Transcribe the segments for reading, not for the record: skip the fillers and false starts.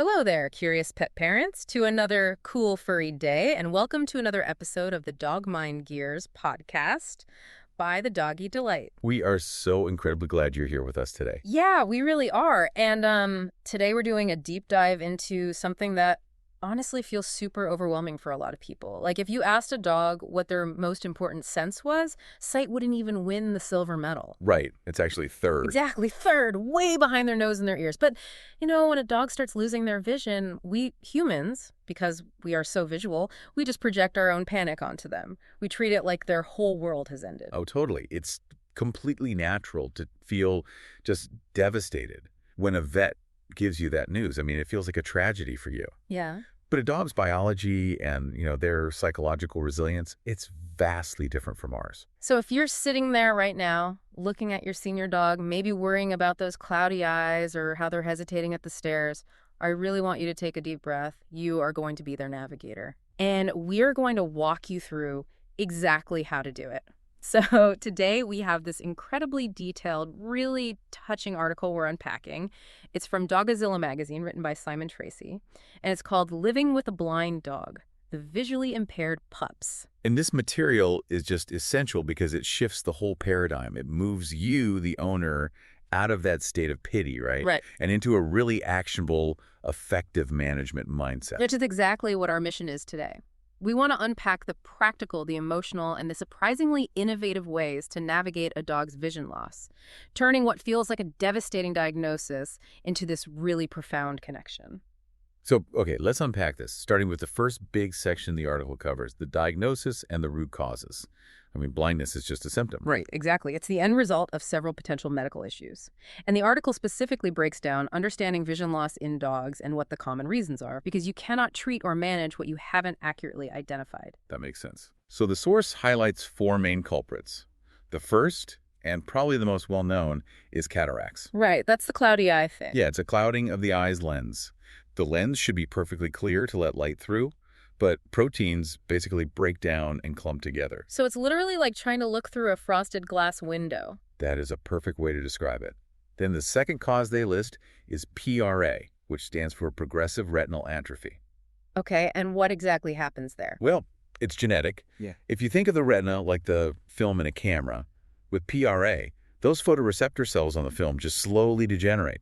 Hello there, curious pet parents, to another cool furry day, and welcome to another episode of the Dog Mind Gears podcast by the Doggy Delight. We are so incredibly glad you're here with us today. Yeah, we really are. And today we're doing a deep dive into something that honestly feels super overwhelming for a lot of people. Like if you asked a dog what their most important sense was, sight wouldn't even win the silver medal. Right. It's actually third. Exactly, third, way behind their nose and their ears. But, when a dog starts losing their vision, we humans, because we are so visual, we just project our own panic onto them. We treat it like their whole world has ended. Oh, totally. It's completely natural to feel just devastated when a vet gives you that news. I mean, it feels like a tragedy for you. Yeah. But a dog's biology and, their psychological resilience, it's vastly different from ours. So if you're sitting there right now, looking at your senior dog, maybe worrying about those cloudy eyes or how they're hesitating at the stairs, I really want you to take a deep breath. You are going to be their navigator. And we're going to walk you through exactly how to do it. So today we have this incredibly detailed, really touching article we're unpacking. It's from Dogazilla magazine, written by Simon Tracy, and it's called Living with a Blind Dog, the Visually Impaired Pups. And this material is just essential because it shifts the whole paradigm. It moves you, the owner, out of that state of pity, right? Right. And into a really actionable, effective management mindset. Which is exactly what our mission is today. We want to unpack the practical, the emotional, and the surprisingly innovative ways to navigate a dog's vision loss, turning what feels like a devastating diagnosis into this really profound connection. So, okay, let's unpack this, starting with the first big section the article covers, the diagnosis and the root causes. I mean, blindness is just a symptom. Right, exactly. It's the end result of several potential medical issues. And the article specifically breaks down understanding vision loss in dogs and what the common reasons are, because you cannot treat or manage what you haven't accurately identified. That makes sense. So the source highlights four main culprits. The first, and probably the most well-known, is cataracts. Right, that's the cloudy eye thing. Yeah, it's a clouding of the eye's lens. The lens should be perfectly clear to let light through, but proteins basically break down and clump together. So it's literally like trying to look through a frosted glass window. That is a perfect way to describe it. Then the second cause they list is PRA, which stands for progressive retinal atrophy. Okay, and what exactly happens there? Well, it's genetic. Yeah. If you think of the retina like the film in a camera, with PRA, those photoreceptor cells on the film just slowly degenerate.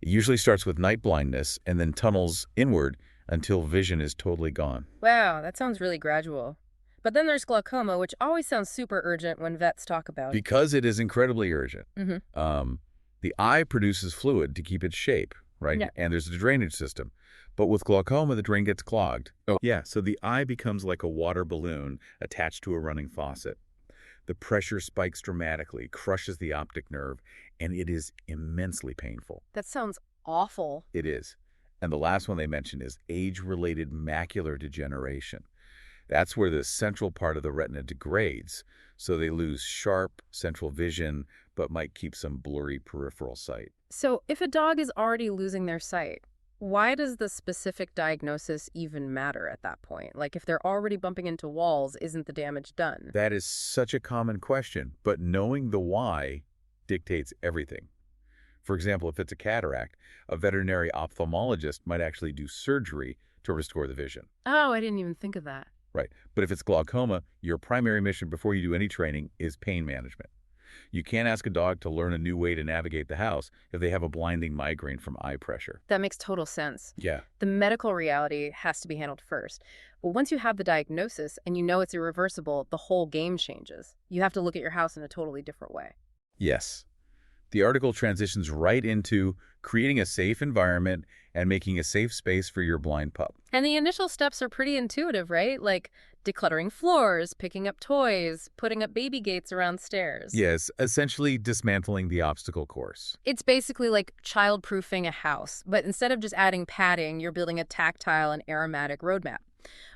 It usually starts with night blindness and then tunnels inward until vision is totally gone. Wow, that sounds really gradual. But then there's glaucoma, which always sounds super urgent when vets talk about it. Because it is incredibly urgent. Mm-hmm. The eye produces fluid to keep its shape, right? Yeah. And there's a drainage system. But with glaucoma, the drain gets clogged. Oh, yeah, so the eye becomes like a water balloon attached to a running faucet. The pressure spikes dramatically, crushes the optic nerve, and it is immensely painful. That sounds awful. It is. And the last one they mentioned is age-related macular degeneration. That's where the central part of the retina degrades, so they lose sharp central vision, but might keep some blurry peripheral sight. So if a dog is already losing their sight, why does the specific diagnosis even matter at that point? Like if they're already bumping into walls, isn't the damage done? That is such a common question, but knowing the why dictates everything. For example, if it's a cataract, a veterinary ophthalmologist might actually do surgery to restore the vision. Oh, I didn't even think of that. Right. But if it's glaucoma, your primary mission before you do any training is pain management. You can't ask a dog to learn a new way to navigate the house if they have a blinding migraine from eye pressure. That makes total sense. Yeah. The medical reality has to be handled first. But once you have the diagnosis and you know it's irreversible, the whole game changes. You have to look at your house in a totally different way. Yes. The article transitions right into creating a safe environment and making a safe space for your blind pup. And the initial steps are pretty intuitive, right? Like decluttering floors, picking up toys, putting up baby gates around stairs. Yes, essentially dismantling the obstacle course. It's basically like child-proofing a house, but instead of just adding padding, you're building a tactile and aromatic roadmap.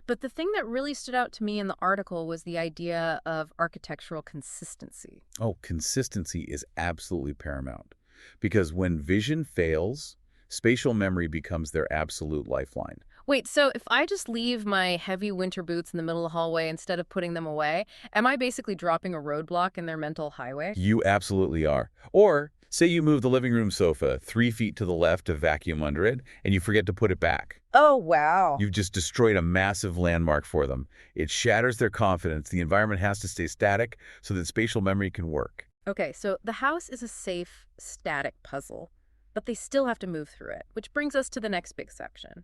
But the thing that really stood out to me in the article was the idea of architectural consistency. Oh, consistency is absolutely paramount. Because when vision fails, spatial memory becomes their absolute lifeline. Wait, so if I just leave my heavy winter boots in the middle of the hallway instead of putting them away, am I basically dropping a roadblock in their mental highway? You absolutely are. Or Say you move the living room sofa 3 feet to the left to vacuum under it, and you forget to put it back. Oh, wow. You've just destroyed a massive landmark for them. It shatters their confidence. The environment has to stay static so that spatial memory can work. Okay, so the house is a safe, static puzzle, but they still have to move through it, which brings us to the next big section.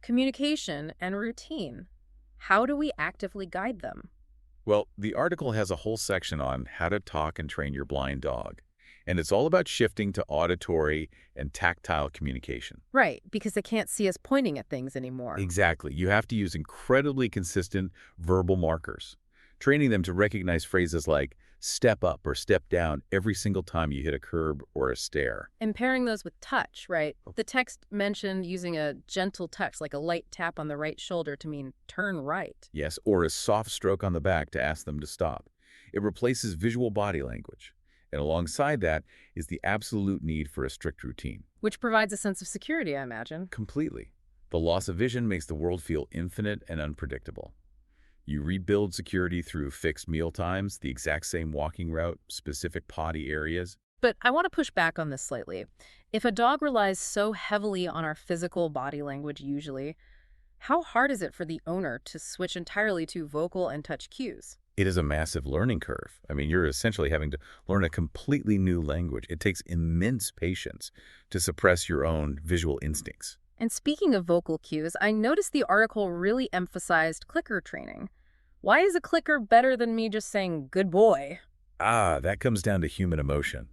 Communication and routine. How do we actively guide them? Well, the article has a whole section on how to talk and train your blind dog. And it's all about shifting to auditory and tactile communication. Right, because they can't see us pointing at things anymore. Exactly. You have to use incredibly consistent verbal markers, training them to recognize phrases like step up or step down every single time you hit a curb or a stair. And pairing those with touch, right? The text mentioned using a gentle touch, like a light tap on the right shoulder to mean turn right. Yes, or a soft stroke on the back to ask them to stop. It replaces visual body language. And alongside that is the absolute need for a strict routine. Which provides a sense of security, I imagine. Completely. The loss of vision makes the world feel infinite and unpredictable. You rebuild security through fixed meal times, the exact same walking route, specific potty areas. But I want to push back on this slightly. If a dog relies so heavily on our physical body language usually, how hard is it for the owner to switch entirely to vocal and touch cues? It is a massive learning curve. I mean, you're essentially having to learn a completely new language. It takes immense patience to suppress your own visual instincts. And speaking of vocal cues, I noticed the article really emphasized clicker training. Why is a clicker better than me just saying, good boy? That comes down to human emotion.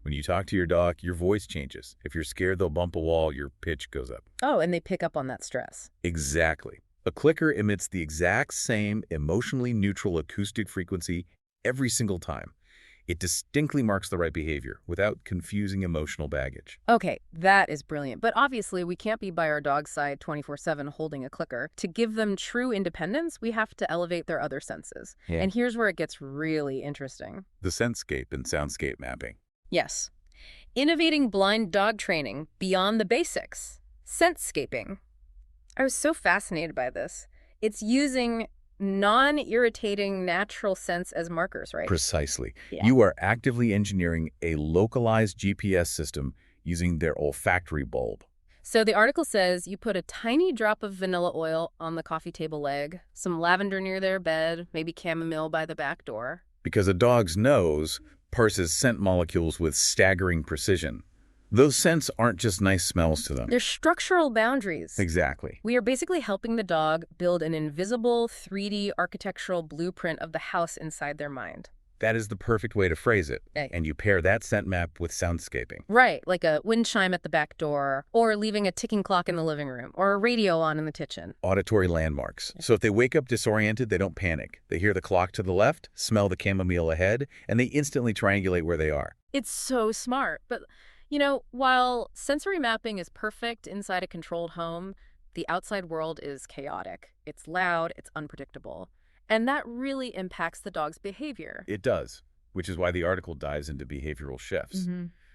When you talk to your dog, your voice changes. If you're scared they'll bump a wall, your pitch goes up. Oh, and they pick up on that stress. Exactly. A clicker emits the exact same emotionally neutral acoustic frequency every single time. It distinctly marks the right behavior without confusing emotional baggage. Okay, that is brilliant. But obviously, we can't be by our dog's side 24/7 holding a clicker. To give them true independence, we have to elevate their other senses. Yeah. And here's where it gets really interesting. The sensescape and soundscape mapping. Yes. Innovating blind dog training beyond the basics. Sensescaping. I was so fascinated by this. It's using non-irritating natural scents as markers, right? Precisely. Yeah. You are actively engineering a localized GPS system using their olfactory bulb. So the article says you put a tiny drop of vanilla oil on the coffee table leg, some lavender near their bed, maybe chamomile by the back door. Because a dog's nose parses scent molecules with staggering precision. Those scents aren't just nice smells to them. They're structural boundaries. Exactly. We are basically helping the dog build an invisible 3D architectural blueprint of the house inside their mind. That is the perfect way to phrase it. Right. And you pair that scent map with soundscaping. Right, like a wind chime at the back door, or leaving a ticking clock in the living room, or a radio on in the kitchen. Auditory landmarks. So if they wake up disoriented, they don't panic. They hear the clock to the left, smell the chamomile ahead, and they instantly triangulate where they are. It's so smart. But, while sensory mapping is perfect inside a controlled home, the outside world is chaotic. It's loud, it's unpredictable. And that really impacts the dog's behavior. It does, which is why the article dives into behavioral shifts.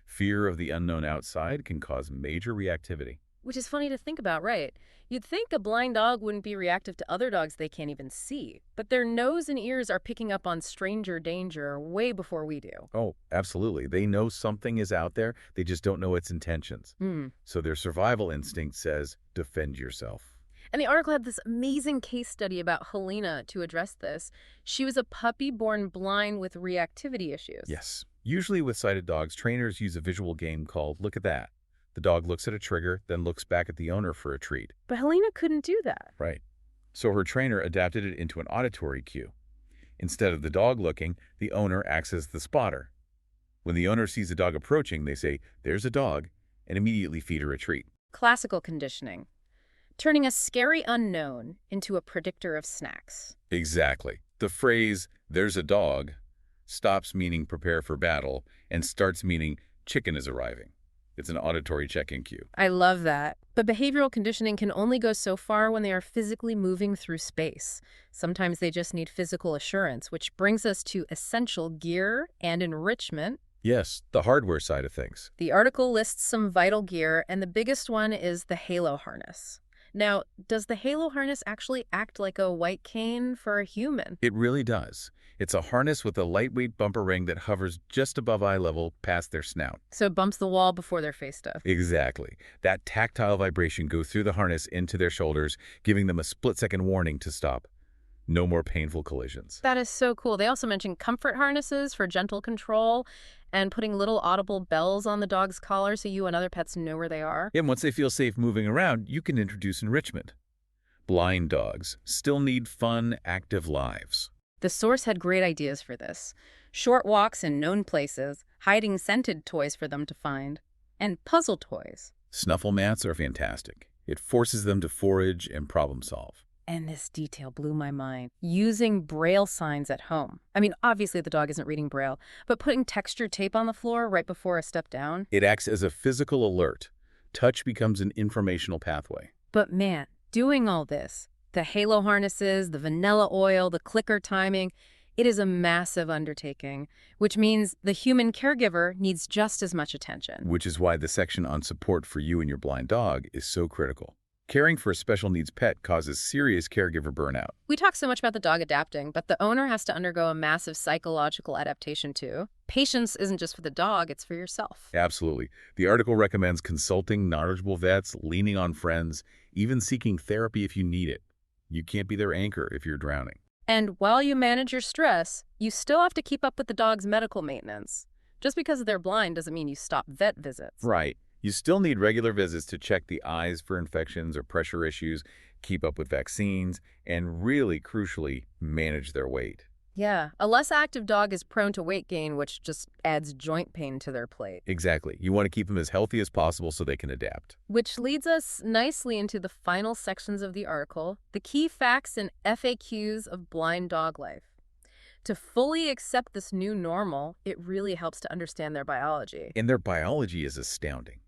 Fear of the unknown outside can cause major reactivity. Which is funny to think about, right? You'd think a blind dog wouldn't be reactive to other dogs they can't even see, but their nose and ears are picking up on stranger danger way before we do. Oh, absolutely. They know something is out there, they just don't know its intentions. So their survival instinct says, defend yourself. And the article had this amazing case study about Helena to address this. She was a puppy born blind with reactivity issues. Yes. Usually with sighted dogs, trainers use a visual game called Look at That. The dog looks at a trigger, then looks back at the owner for a treat. But Helena couldn't do that. Right. So her trainer adapted it into an auditory cue. Instead of the dog looking, the owner acts as the spotter. When the owner sees a dog approaching, they say, there's a dog, and immediately feed her a treat. Classical conditioning. Turning a scary unknown into a predictor of snacks. Exactly. The phrase, there's a dog, stops meaning prepare for battle and starts meaning chicken is arriving. It's an auditory check-in cue. I love that. But behavioral conditioning can only go so far when they are physically moving through space. Sometimes they just need physical assurance, which brings us to essential gear and enrichment. Yes, the hardware side of things. The article lists some vital gear, and the biggest one is the Halo harness. Now, does the halo harness actually act like a white cane for a human? It really does. It's a harness with a lightweight bumper ring that hovers just above eye level past their snout. So it bumps the wall before their face does. Exactly. That tactile vibration goes through the harness into their shoulders, giving them a split-second warning to stop. No more painful collisions. That is so cool. They also mentioned comfort harnesses for gentle control and putting little audible bells on the dog's collar so you and other pets know where they are. And once they feel safe moving around, you can introduce enrichment. Blind dogs still need fun, active lives. The source had great ideas for this. Short walks in known places, hiding scented toys for them to find, and puzzle toys. Snuffle mats are fantastic. It forces them to forage and problem solve. And this detail blew my mind. Using Braille signs at home. I mean, obviously the dog isn't reading Braille, but putting textured tape on the floor right before a step down. It acts as a physical alert. Touch becomes an informational pathway. But man, doing all this, the halo harnesses, the vanilla oil, the clicker timing, it is a massive undertaking, which means the human caregiver needs just as much attention. Which is why the section on support for you and your blind dog is so critical. Caring for a special needs pet causes serious caregiver burnout. We talk so much about the dog adapting, but the owner has to undergo a massive psychological adaptation too. Patience isn't just for the dog, it's for yourself. Absolutely. The article recommends consulting knowledgeable vets, leaning on friends, even seeking therapy if you need it. You can't be their anchor if you're drowning. And while you manage your stress, you still have to keep up with the dog's medical maintenance. Just because they're blind doesn't mean you stop vet visits. Right. You still need regular visits to check the eyes for infections or pressure issues, keep up with vaccines, and really crucially, manage their weight. Yeah, a less active dog is prone to weight gain, which just adds joint pain to their plate. Exactly. You want to keep them as healthy as possible so they can adapt. Which leads us nicely into the final sections of the article, the key facts and FAQs of blind dog life. To fully accept this new normal, it really helps to understand their biology. And their biology is astounding.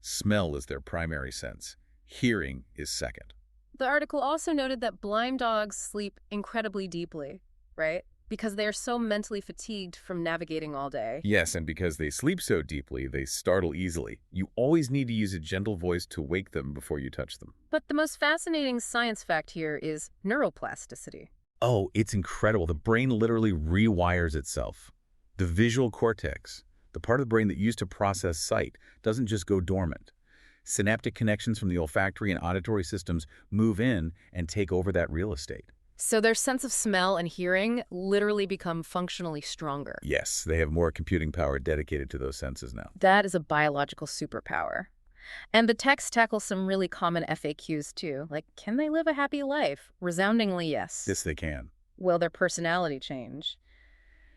Smell is their primary sense. Hearing is second. The article also noted that blind dogs sleep incredibly deeply, right? Because they are so mentally fatigued from navigating all day. Yes, and because they sleep so deeply, they startle easily. You always need to use a gentle voice to wake them before you touch them. But the most fascinating science fact here is neuroplasticity. Oh, it's incredible. The brain literally rewires itself. The visual cortex, the part of the brain that used to process sight, doesn't just go dormant. Synaptic connections from the olfactory and auditory systems move in and take over that real estate. So their sense of smell and hearing literally become functionally stronger. Yes, they have more computing power dedicated to those senses now. That is a biological superpower. And the text tackles some really common FAQs too, like can they live a happy life? Resoundingly yes. Yes, they can. Will their personality change?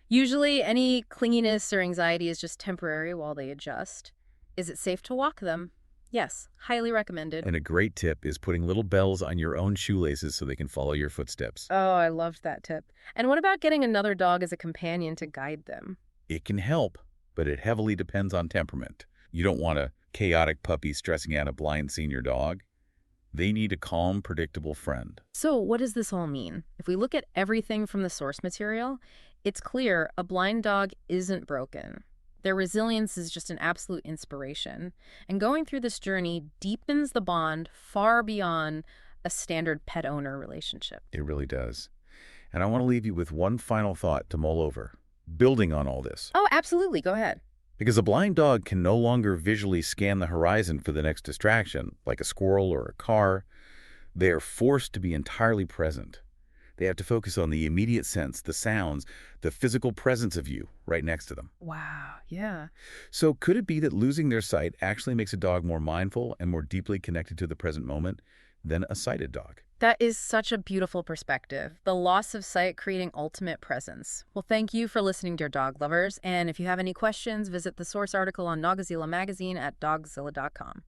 Usually any clinginess or anxiety is just temporary while they adjust. Is it safe to walk them? Yes, highly recommended. And a great tip is putting little bells on your own shoelaces so they can follow your footsteps. Oh, I loved that tip. And what about getting another dog as a companion to guide them? It can help, but it heavily depends on temperament. You don't want a chaotic puppy stressing out a blind senior dog. They need a calm, predictable friend. So what does this all mean? If we look at everything from the source material, it's clear a blind dog isn't broken. Their resilience is just an absolute inspiration. And going through this journey deepens the bond far beyond a standard pet-owner relationship. It really does. And I want to leave you with one final thought to mull over, building on all this. Oh, absolutely. Go ahead. Because a blind dog can no longer visually scan the horizon for the next distraction, like a squirrel or a car. They are forced to be entirely present. They have to focus on the immediate sense, the sounds, the physical presence of you right next to them. Wow, yeah. So could it be that losing their sight actually makes a dog more mindful and more deeply connected to the present moment than a sighted dog? That is such a beautiful perspective. The loss of sight creating ultimate presence. Well, thank you for listening, dear dog lovers. And if you have any questions, visit the source article on Dogzilla magazine at dogzilla.com.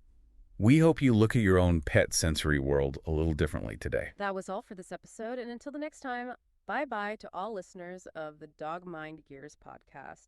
We hope you look at your own pet sensory world a little differently today. That was all for this episode. And until the next time, bye-bye to all listeners of the Dog Mind Gears podcast.